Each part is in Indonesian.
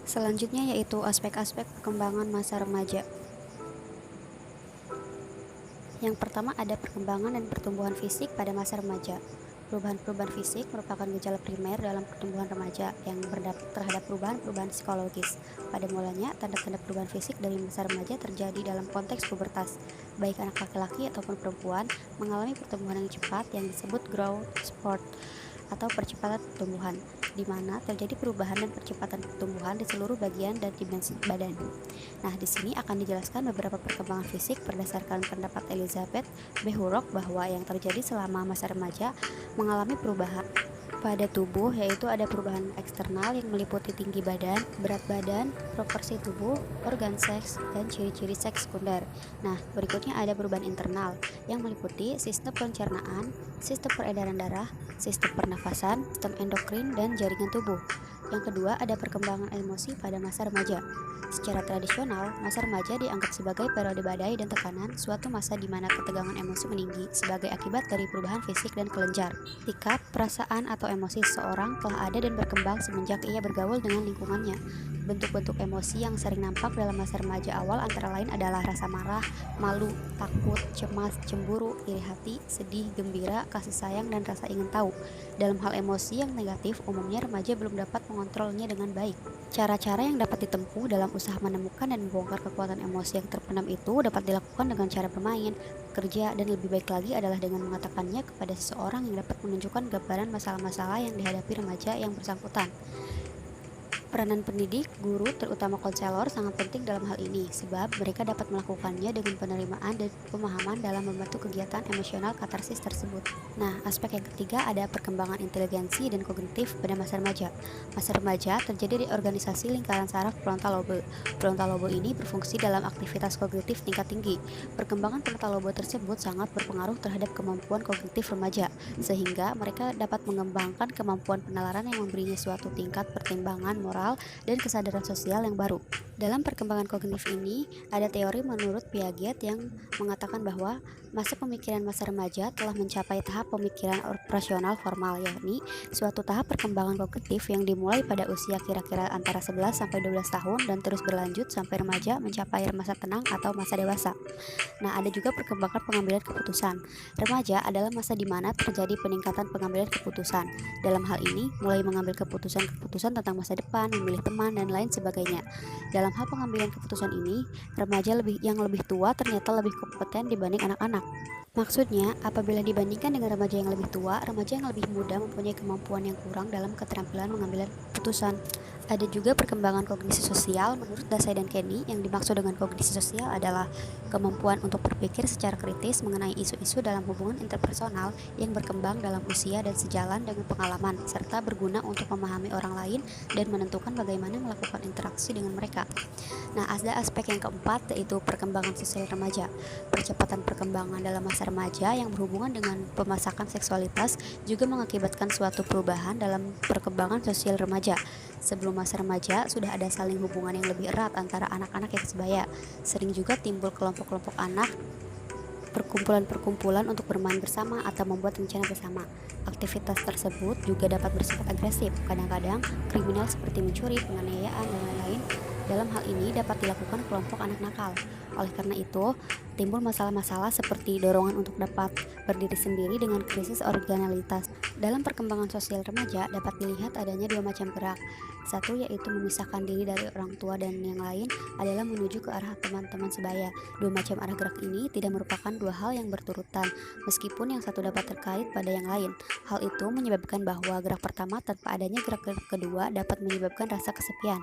Selanjutnya yaitu aspek-aspek perkembangan masa remaja. Yang pertama ada perkembangan dan pertumbuhan fisik pada masa remaja. Perubahan-perubahan fisik merupakan gejala primer dalam pertumbuhan remaja yang berdampak terhadap perubahan-perubahan psikologis. Pada mulanya, tanda-tanda perubahan fisik dari masa remaja terjadi dalam konteks pubertas. Baik anak laki-laki ataupun perempuan mengalami pertumbuhan yang cepat yang disebut growth spurt atau percepatan pertumbuhan, di mana terjadi perubahan dan percepatan pertumbuhan di seluruh bagian dan dimensi badan. Nah, di sini akan dijelaskan beberapa perkembangan fisik berdasarkan pendapat Elizabeth B. Hurok bahwa yang terjadi selama masa remaja mengalami perubahan pada tubuh, yaitu ada perubahan eksternal yang meliputi tinggi badan, berat badan, proporsi tubuh, organ seks, dan ciri-ciri seks sekunder. Nah, berikutnya ada perubahan internal yang meliputi sistem pencernaan, sistem peredaran darah, sistem pernafasan, sistem endokrin, dan jaringan tubuh. Yang kedua, ada perkembangan emosi pada masa remaja. Secara tradisional, masa remaja dianggap sebagai periode badai dan tekanan, suatu masa di mana ketegangan emosi meninggi sebagai akibat dari perubahan fisik dan kelenjar. Sikap, perasaan, atau emosi seseorang telah ada dan berkembang semenjak ia bergaul dengan lingkungannya. Bentuk-bentuk emosi yang sering nampak dalam masa remaja awal antara lain adalah rasa marah, malu, takut, cemas, cemburu, iri hati, sedih, gembira, kasih sayang, dan rasa ingin tahu. Dalam hal emosi yang negatif, umumnya remaja belum dapat mengontrolnya dengan baik. Cara-cara yang dapat ditempuh dalam usaha menemukan dan membongkar kekuatan emosi yang terpendam itu dapat dilakukan dengan cara bermain, bekerja, dan lebih baik lagi adalah dengan mengatakannya kepada seseorang yang dapat menunjukkan gambaran masalah-masalah yang dihadapi remaja yang bersangkutan. Peranan pendidik, guru, terutama konselor sangat penting dalam hal ini, sebab mereka dapat melakukannya dengan penerimaan dan pemahaman dalam membantu kegiatan emosional katarsis tersebut. Nah, aspek yang ketiga ada perkembangan inteligensi dan kognitif pada masa remaja. Masa remaja terjadi di organisasi lingkaran saraf frontal lobe. Frontal lobe ini berfungsi dalam aktivitas kognitif tingkat tinggi. Perkembangan frontal lobe tersebut sangat berpengaruh terhadap kemampuan kognitif remaja, sehingga mereka dapat mengembangkan kemampuan penalaran yang memberinya suatu tingkat pertimbangan moral dan kesadaran sosial yang baru. Dalam perkembangan kognitif ini, ada teori menurut Piaget yang mengatakan bahwa masa pemikiran masa remaja telah mencapai tahap pemikiran operasional formal, yakni suatu tahap perkembangan kognitif yang dimulai pada usia kira-kira antara 11 sampai 12 tahun dan terus berlanjut sampai remaja mencapai masa tenang atau masa dewasa. Nah, ada juga perkembangan pengambilan keputusan. Remaja adalah masa di mana terjadi peningkatan pengambilan keputusan. Dalam hal ini, mulai mengambil keputusan-keputusan tentang masa depan, memilih teman, dan lain sebagainya. Dalam hal pengambilan keputusan ini, remaja yang lebih tua ternyata lebih kompeten dibanding anak-anak. Maksudnya, apabila dibandingkan dengan remaja yang lebih tua, remaja yang lebih muda mempunyai kemampuan yang kurang dalam keterampilan mengambil keputusan. Ada juga perkembangan kognisi sosial menurut Dasai dan Kenny. Yang dimaksud dengan kognisi sosial adalah kemampuan untuk berpikir secara kritis mengenai isu-isu dalam hubungan interpersonal yang berkembang dalam usia dan sejalan dengan pengalaman, serta berguna untuk memahami orang lain dan menentukan bagaimana melakukan interaksi dengan mereka. Nah, ada aspek yang keempat, yaitu perkembangan sosial remaja. Percepatan perkembangan dalam masa remaja yang berhubungan dengan pemasakan seksualitas juga mengakibatkan suatu perubahan dalam perkembangan sosial remaja. Sebelum masa remaja, sudah ada saling hubungan yang lebih erat antara anak-anak yang sebaya. Sering juga timbul kelompok-kelompok anak, perkumpulan-perkumpulan untuk bermain bersama atau membuat rencana bersama. Aktivitas tersebut juga dapat bersifat agresif, kadang-kadang kriminal seperti mencuri, penganiayaan, dan lain-lain. Dalam hal ini dapat dilakukan kelompok anak nakal. Oleh karena itu, timbul masalah-masalah seperti dorongan untuk dapat berdiri sendiri dengan krisis originalitas. Dalam perkembangan sosial remaja dapat dilihat adanya dua macam gerak. Satu yaitu memisahkan diri dari orang tua, dan yang lain adalah menuju ke arah teman-teman sebaya. Dua macam arah gerak ini tidak merupakan dua hal yang berturutan, meskipun yang satu dapat terkait pada yang lain. Hal itu menyebabkan bahwa gerak pertama tanpa adanya gerak-gerak kedua dapat menyebabkan rasa kesepian.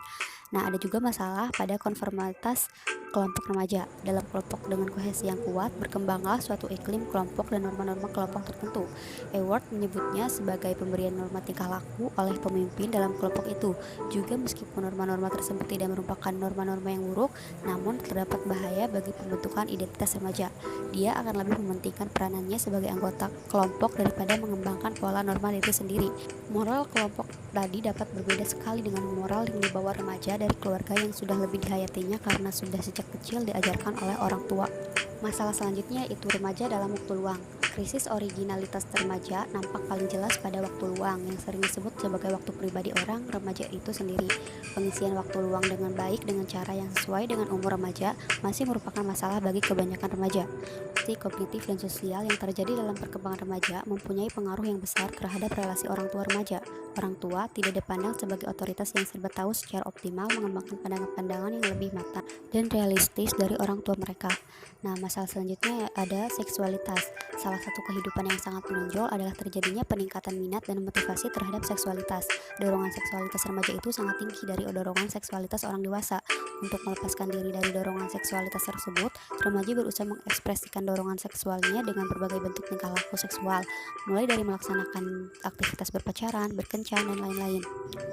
Nah, ada juga masalah pada konformitas kelompok remaja. Dalam kelompok dengan kohesi yang kuat, berkembanglah suatu iklim kelompok dan norma-norma kelompok tertentu. Ewart menyebutnya sebagai pemberian norma tingkah laku oleh pemimpin dalam kelompok itu. Juga meskipun norma-norma tersebut tidak merupakan norma-norma yang buruk, namun terdapat bahaya bagi pembentukan identitas remaja. Dia akan lebih mementingkan peranannya sebagai anggota kelompok daripada mengembangkan pola norma diri sendiri. Moral kelompok tadi dapat berbeda sekali dengan moral yang dibawa remaja dari keluarga yang sudah lebih dihayatinya karena sudah sejak kecil diajarkan oleh orang tua. Masalah selanjutnya itu remaja dalam waktu luang. Krisis originalitas remaja nampak paling jelas pada waktu luang yang sering disebut sebagai waktu pribadi orang remaja itu sendiri. Pengisian waktu luang dengan baik dengan cara yang sesuai dengan umur remaja masih merupakan masalah bagi kebanyakan remaja. Fungsi kognitif dan sosial yang terjadi dalam perkembangan remaja mempunyai pengaruh yang besar terhadap relasi orang tua remaja. Orang tua tidak dipandang sebagai otoritas yang serba tahu secara optimal, mengembangkan pandangan-pandangan yang lebih matang dan realistis dari orang tua mereka. Nah, masalah selanjutnya ada seksualitas. Salah satu kehidupan yang sangat menonjol adalah terjadinya peningkatan minat dan motivasi terhadap seksualitas. Dorongan seksualitas remaja itu sangat tinggi dari dorongan seksualitas orang dewasa. Untuk melepaskan diri dari dorongan seksualitas tersebut, remaja berusaha mengekspresikan dorongan seksualnya dengan berbagai bentuk tingkah laku seksual, mulai dari melaksanakan aktivitas berpacaran, berkencan, dan lain-lain.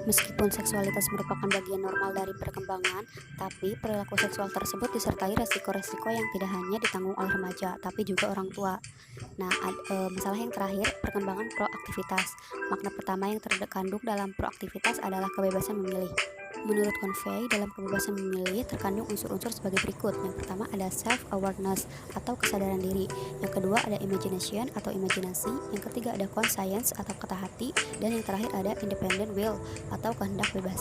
Meskipun seksualitas merupakan bagian normal dari perkembangan, tapi perilaku seksual tersebut disertai resiko-resiko yang tidak hanya ditanggung oleh remaja, tapi juga orang tua. Nah, masalah yang terakhir, perkembangan proaktivitas. Makna pertama yang terkandung dalam proaktivitas adalah kebebasan memilih. Menurut Convey, dalam kebebasan memilih terkandung unsur-unsur sebagai berikut. Yang pertama ada self-awareness atau kesadaran diri. Yang kedua ada imagination atau imajinasi. Yang ketiga ada conscience atau kata hati. Dan yang terakhir ada independent will atau kehendak bebas.